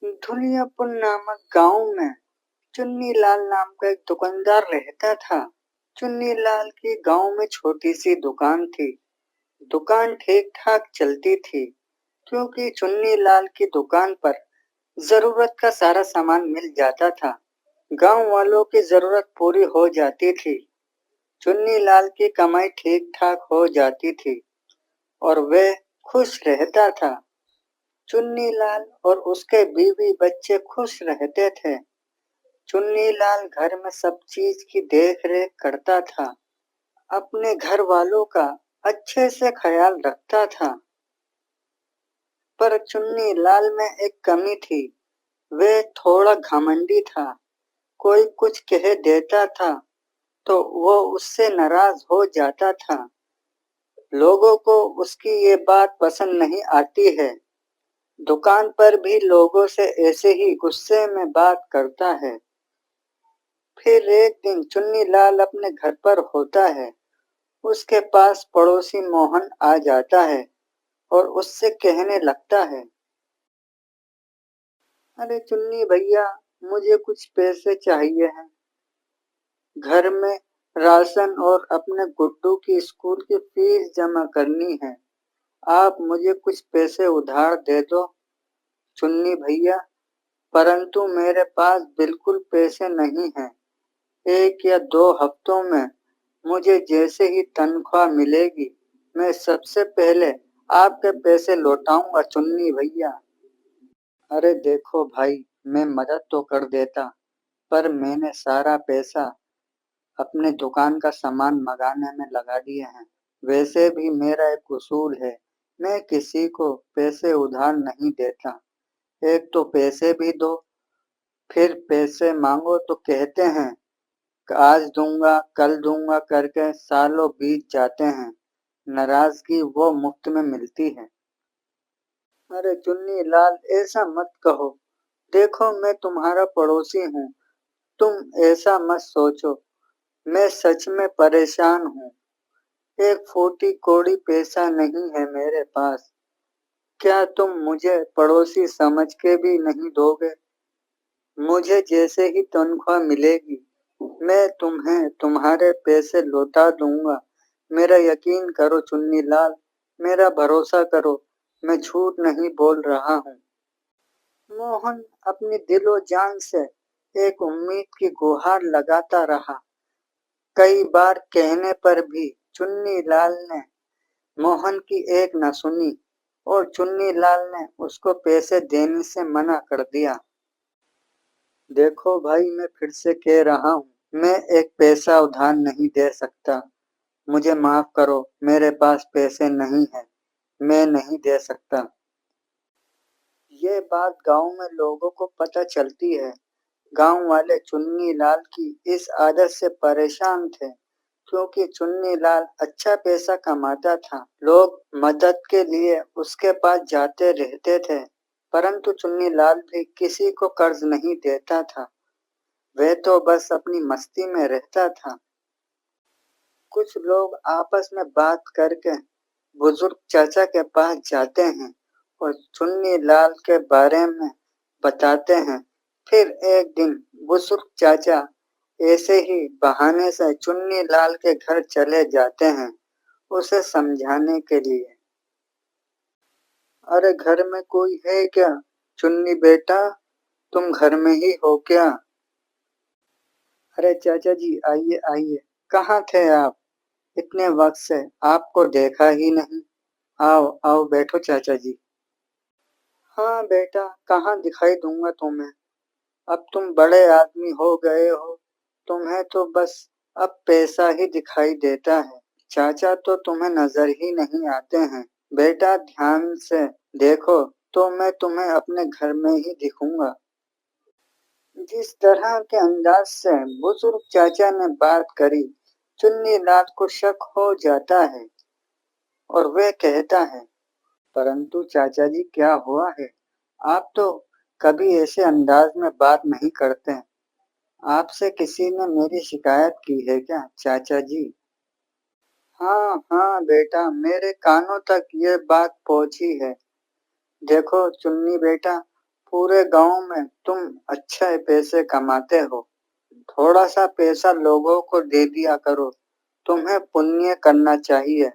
धुलियापुर नामक गांव में चुन्नीलाल नाम का एक दुकानदार रहता था। चुन्नीलाल की गांव में छोटी सी दुकान थी। दुकान ठीक ठाक चलती थी क्योंकि चुन्नीलाल की दुकान पर जरूरत का सारा सामान मिल जाता था। गांव वालों की जरूरत पूरी हो जाती थी। चुन्नीलाल की कमाई ठीक ठाक हो जाती थी और वह खुश रहता था। चुन्नीलाल और उसके बीवी बच्चे खुश रहते थे। चुन्नीलाल घर में सब चीज की देख रेख करता था, अपने घर वालों का अच्छे से ख्याल रखता था। पर चुन्नीलाल में एक कमी थी, वह थोड़ा घमंडी था। कोई कुछ कह देता था तो वो उससे नाराज हो जाता था। लोगों को उसकी ये बात पसंद नहीं आती है। दुकान पर भी लोगों से ऐसे ही गुस्से में बात करता है। फिर एक दिन चुन्नीलाल अपने घर पर होता है। उसके पास पड़ोसी मोहन आ जाता है और उससे कहने लगता है, अरे चुन्नी भैया, मुझे कुछ पैसे चाहिए हैं। घर में राशन और अपने गुड्डू की स्कूल की फीस जमा करनी है। आप मुझे कुछ पैसे उधार दे दो। चुन्नी भैया, परंतु मेरे पास बिल्कुल पैसे नहीं हैं। 1 या 2 हफ्तों में मुझे जैसे ही तनख्वाह मिलेगी, मैं सबसे पहले आपके पैसे लौटाऊंगा चुन्नी भैया। अरे देखो भाई, मैं मदद तो कर देता, पर मैंने सारा पैसा अपने दुकान का सामान मंगाने में लगा दिए हैं। वैसे भी मेरा एक उसूल है, मैं किसी को पैसे उधार नहीं देता। एक तो पैसे भी दो, फिर पैसे मांगो तो कहते हैं आज दूंगा कल दूंगा करके सालों बीत जाते हैं। नाराजगी वो मुफ्त में मिलती है। अरे चुन्नी लाल, ऐसा मत कहो। देखो, मैं तुम्हारा पड़ोसी हूँ। तुम ऐसा मत सोचो। मैं सच में परेशान हूँ। एक फूटी कौड़ी पैसा नहीं है मेरे पास। क्या तुम मुझे पड़ोसी समझ के भी नहीं दोगे? मुझे जैसे ही तनख्वाह मिलेगी, मैं तुम्हें तुम्हारे पैसे लौटा दूंगा। मेरा यकीन करो चुन्नी लाल, मेरा भरोसा करो, मैं झूठ नहीं बोल रहा हूँ। मोहन अपनी दिलो जान से एक उम्मीद की गुहार लगाता रहा। कई बार कहने पर भी चुन्नी लाल ने मोहन की एक न सुनी और चुन्नी लाल ने उसको पैसे देने से मना कर दिया। देखो भाई, मैं फिर से कह रहा हूँ, मैं एक पैसा उधार नहीं दे सकता। मुझे माफ करो, मेरे पास पैसे नहीं है, मैं नहीं दे सकता। ये बात गांव में लोगों को पता चलती है। गांव वाले चुन्नी लाल की इस आदत से परेशान थे क्योंकि चुन्नी लाल अच्छा पैसा कमाता था। लोग मदद के लिए उसके पास जाते रहते थे, परंतु चुन्नी लाल भी किसी को कर्ज नहीं देता था। वह तो बस अपनी मस्ती में रहता था। कुछ लोग आपस में बात करके बुजुर्ग चाचा के पास जाते हैं और चुन्नी लाल के बारे में बताते हैं। फिर एक दिन बुजुर्ग चाचा ऐसे ही बहाने से चुन्नी लाल के घर चले जाते हैं उसे समझाने के लिए। अरे घर में कोई है क्या? चुन्नी बेटा, तुम घर में ही हो क्या? अरे चाचा जी, आइए आइए। कहाँ थे आप? इतने वक्त से आपको देखा ही नहीं। आओ आओ, बैठो चाचा जी। हाँ बेटा, कहाँ दिखाई दूंगा तुम्हें। अब तुम बड़े आदमी हो गए हो, तुम्हें तो बस अब पैसा ही दिखाई देता है। चाचा तो तुम्हें नजर ही नहीं आते हैं। बेटा ध्यान से देखो तो मैं तुम्हें अपने घर में ही दिखूंगा। जिस तरह के अंदाज से बुजुर्ग चाचा ने बात करी, चुन्नी लाल को शक हो जाता है और वह कहता है, परंतु चाचा जी, क्या हुआ है? आप तो कभी ऐसे अंदाज में बात नहीं करते। आपसे किसी ने मेरी शिकायत की है क्या चाचा जी? हाँ हाँ बेटा, मेरे कानों तक ये बात पहुंची है। देखो चुन्नी बेटा, पूरे गांव में तुम अच्छे पैसे कमाते हो। थोड़ा सा पैसा लोगों को दे दिया करो। तुम्हें पुण्य करना चाहिए।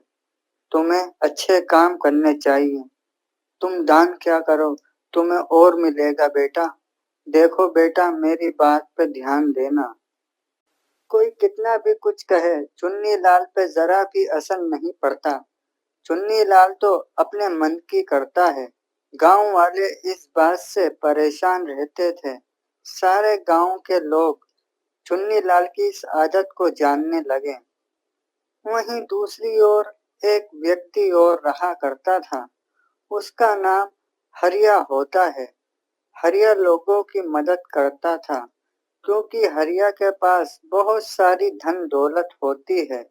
तुम्हें अच्छे काम करने चाहिए। तुम दान क्या करो, तुम्हें और मिलेगा बेटा। देखो बेटा, मेरी बात पे ध्यान देना। कोई कितना भी कुछ कहे, चुन्नी लाल पे जरा भी असर नहीं पड़ता। चुन्नी लाल तो अपने मन की करता है। गांव वाले इस बात से परेशान रहते थे। सारे गांव के लोग चुन्नी लाल की इस आदत को जानने लगे। वहीं दूसरी ओर एक व्यक्ति और रहा करता था। उसका नाम हरिया होता है। हरिया लोगों की मदद करता था, क्योंकि हरिया के पास बहुत सारी धन दौलत होती है,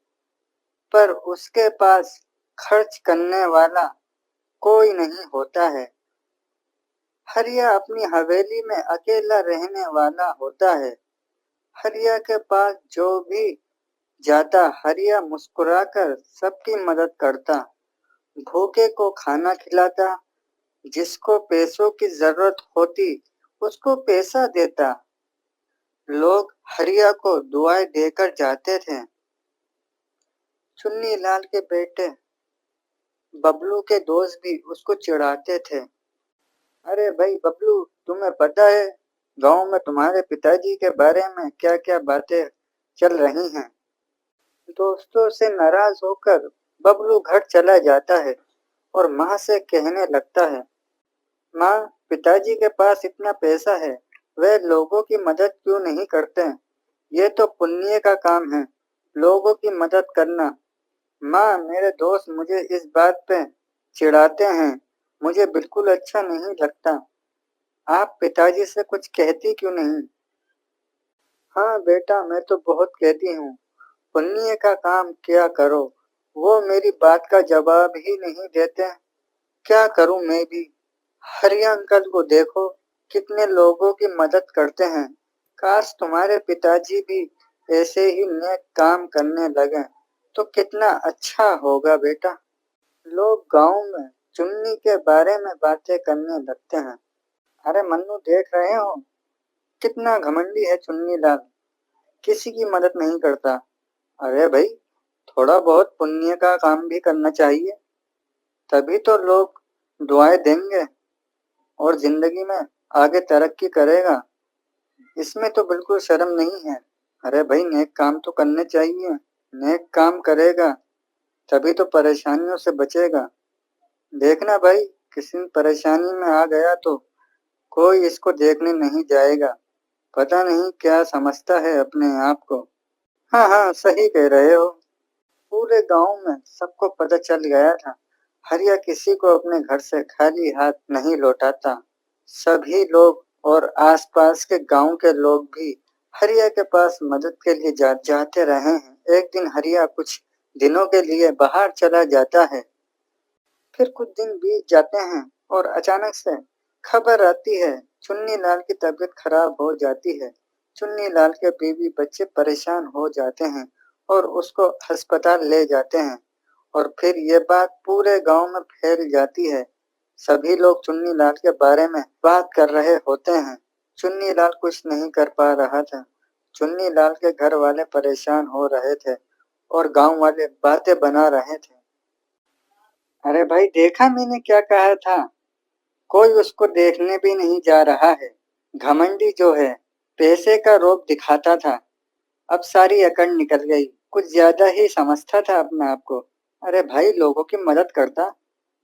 पर उसके पास खर्च करने वाला कोई नहीं होता है। हरिया अपनी हवेली में अकेला रहने वाला होता है। हरिया के पास जो भी जाता, हरिया मुस्कुराकर सबकी मदद करता। भूखे को खाना खिलाता, जिसको पैसों की जरूरत होती उसको पैसा देता। लोग हरिया को दुआएं देकर जाते थे। चुन्नी लाल के बेटे बबलू के दोस्त भी उसको चिढ़ाते थे। अरे भाई बबलू, तुम्हें पता है गांव में तुम्हारे पिताजी के बारे में क्या क्या बातें चल रही हैं। दोस्तों से नाराज होकर बबलू घर चला जाता है और माँ से कहने लगता है, माँ, पिताजी के पास इतना पैसा है, वे लोगों की मदद क्यों नहीं करते? ये तो पुण्य का काम है, लोगों की मदद करना। माँ, मेरे दोस्त मुझे इस बात पे चिढ़ाते हैं, मुझे बिल्कुल अच्छा नहीं लगता। आप पिताजी से कुछ कहती क्यों नहीं? हाँ बेटा, मैं तो बहुत कहती हूँ, पुण्य का काम किया करो। वो मेरी बात का जवाब ही नहीं देते। क्या करूं मैं भी? हरिया अंकल को देखो, कितने लोगों की मदद करते हैं। काश तुम्हारे पिताजी भी ऐसे ही नेक काम करने लगे तो कितना अच्छा होगा बेटा। लोग गांव में चुन्नी के बारे में बातें करने लगते हैं। अरे मन्नू, देख रहे हो कितना घमंडी है चुन्नी लाल, किसी की मदद नहीं करता। अरे भाई, थोड़ा बहुत पुण्य का काम भी करना चाहिए, तभी तो लोग दुआएं देंगे और जिंदगी में आगे तरक्की करेगा। इसमें तो बिल्कुल शर्म नहीं है। अरे भाई, नेक काम तो करने चाहिए। नेक काम करेगा तभी तो परेशानियों से बचेगा। देखना भाई, किसी परेशानी में आ गया तो कोई इसको देखने नहीं जाएगा। पता नहीं क्या समझता है अपने आप को। हाँ हाँ, सही कह रहे हो। पूरे गांव में सबको पता चल गया था, हरिया किसी को अपने घर से खाली हाथ नहीं लौटाता। सभी लोग और आसपास के गांव के लोग भी हरिया के पास मदद के लिए जाते रहे हैं। एक दिन हरिया कुछ दिनों के लिए बाहर चला जाता है। फिर कुछ दिन बीत जाते हैं और अचानक से खबर आती है, चुन्नी लाल की तबीयत खराब हो जाती है। चुन्नी लाल के बीवी बच्चे परेशान हो जाते हैं और उसको अस्पताल ले जाते हैं। और फिर ये बात पूरे गांव में फैल जाती है। सभी लोग चुन्नी लाल के बारे में बात कर रहे होते हैं। चुन्नी लाल कुछ नहीं कर पा रहा था। चुन्नी लाल के घर वाले परेशान हो रहे थे और गांव वाले बातें बना रहे थे। अरे भाई, देखा मैंने क्या कहा था? कोई उसको देखने भी नहीं जा रहा है। घमंडी जो है, पैसे का रोब दिखाता था, अब सारी अकड़ निकल गई। कुछ ज्यादा ही समझता था अपने आप को। अरे भाई, लोगों की मदद करता,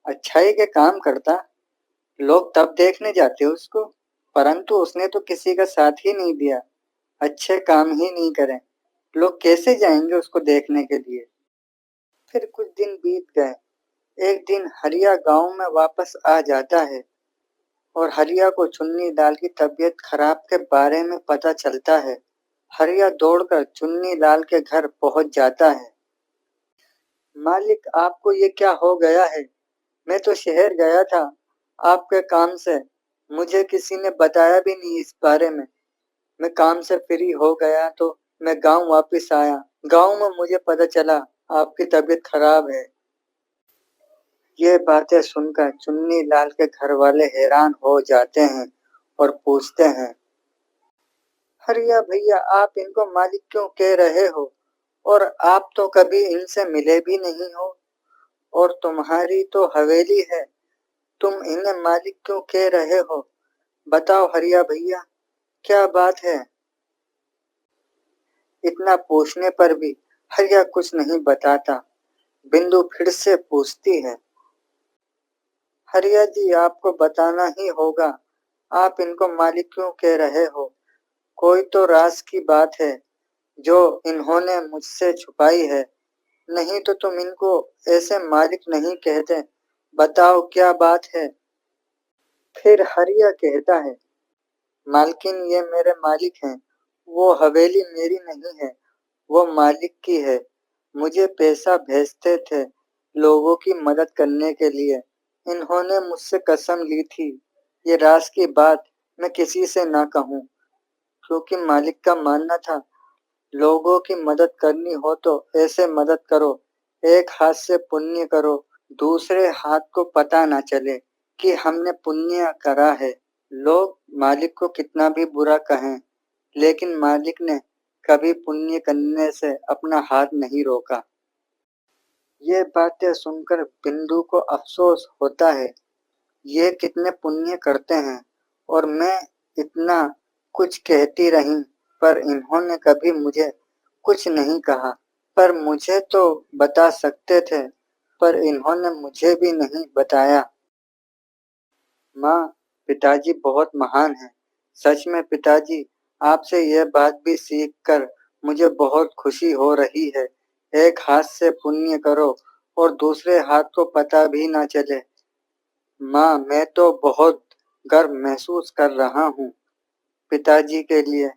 अच्छाई के काम करता, लोग तब देखने जाते उसको। परंतु उसने तो किसी का साथ ही नहीं दिया, अच्छे काम ही नहीं करे, लोग कैसे जाएंगे उसको देखने के लिए? फिर कुछ दिन बीत गए। एक दिन हरिया गांव में वापस आ जाता है और हरिया को चुन्नी लाल की तबीयत खराब के बारे में पता चलता है। हरिया दौड़कर चुन्नी लाल के घर पहुंच जाता है। मालिक, आपको ये क्या हो गया है? मैं तो शहर गया था आपके काम से, मुझे किसी ने बताया भी नहीं इस बारे में। मैं काम से फ्री हो गया तो मैं गांव वापस आया। गांव में मुझे पता चला आपकी तबीयत खराब है। ये बातें सुनकर चुन्नी लाल के घर वाले हैरान हो जाते हैं और पूछते हैं, हरिया भैया आप इनको मालिक क्यों कह रहे हो? और आप तो कभी इनसे मिले भी नहीं हो, और तुम्हारी तो हवेली है, तुम इन्हें मालिक क्यों कह रहे हो? बताओ हरिया भैया, क्या बात है? इतना पूछने पर भी हरिया कुछ नहीं बताता। बिंदु फिर से पूछती है, हरिया जी आपको बताना ही होगा, आप इनको मालिक क्यों कह रहे हो? कोई तो राज की बात है जो इन्होंने मुझसे छुपाई है, नहीं तो तुम इनको ऐसे मालिक नहीं कहते। बताओ क्या बात है? फिर हरिया कहता है, मालकिन ये मेरे मालिक हैं, वो हवेली मेरी नहीं है, वो मालिक की है। मुझे पैसा भेजते थे लोगों की मदद करने के लिए। इन्होंने मुझसे कसम ली थी ये राज की बात मैं किसी से ना कहूँ, क्योंकि मालिक का मानना था लोगों की मदद करनी हो तो ऐसे मदद करो, एक हाथ से पुण्य करो, दूसरे हाथ को पता ना चले कि हमने पुण्य करा है। लोग मालिक को कितना भी बुरा कहें, लेकिन मालिक ने कभी पुण्य करने से अपना हाथ नहीं रोका। ये बातें सुनकर बिंदु को अफसोस होता है, ये कितने पुण्य करते हैं और मैं इतना कुछ कहती रही, पर इन्होंने कभी मुझे कुछ नहीं कहा। पर मुझे तो बता सकते थे, पर इन्होंने मुझे भी नहीं बताया। माँ, पिताजी बहुत महान हैं। सच में पिताजी, आपसे यह बात भी सीख कर मुझे बहुत खुशी हो रही है। एक हाथ से पुण्य करो और दूसरे हाथ को पता भी ना चले। माँ, मैं तो बहुत गर्व महसूस कर रहा हूँ पिताजी के लिए।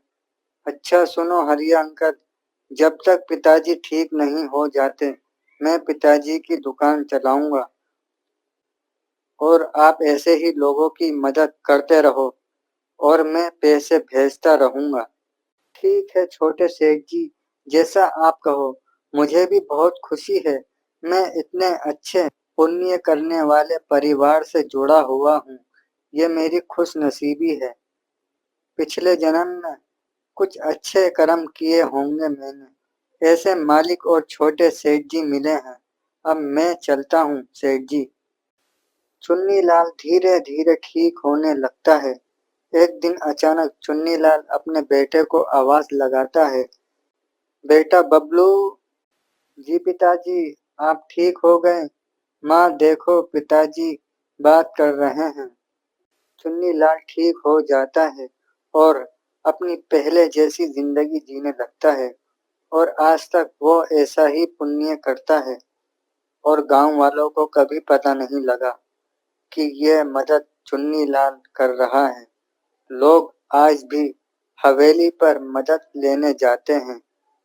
अच्छा सुनो हरिया अंकल, जब तक पिताजी ठीक नहीं हो जाते, मैं पिताजी की दुकान चलाऊंगा और आप ऐसे ही लोगों की मदद करते रहो और मैं पैसे भेजता रहूंगा। ठीक है छोटे सेठ जी, जैसा आप कहो। मुझे भी बहुत खुशी है, मैं इतने अच्छे पुण्य करने वाले परिवार से जुड़ा हुआ हूँ। ये मेरी खुश नसीबी है। पिछले जन्म में कुछ अच्छे कर्म किए होंगे मैंने, ऐसे मालिक और छोटे सेठ जी मिले हैं। अब मैं चलता हूँ सेठ जी। चुन्नीलाल धीरे धीरे ठीक होने लगता है। एक दिन अचानक चुन्नीलाल अपने बेटे को आवाज लगाता है, बेटा बबलू। जी पिताजी, आप ठीक हो गए? माँ देखो पिताजी बात कर रहे हैं। चुन्नीलाल ठीक हो जाता है और अपनी पहले जैसी जिंदगी जीने लगता है, और आज तक वो ऐसा ही पुण्य करता है, और गांव वालों को कभी पता नहीं लगा कि यह मदद चुन्नीलाल कर रहा है। लोग आज भी हवेली पर मदद लेने जाते हैं,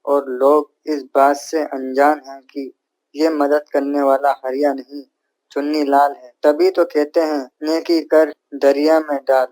और लोग इस बात से अनजान हैं कि ये मदद करने वाला हरिया नहीं, चुन्नीलाल है। तभी तो कहते हैं नेकी कर दरिया में डाल।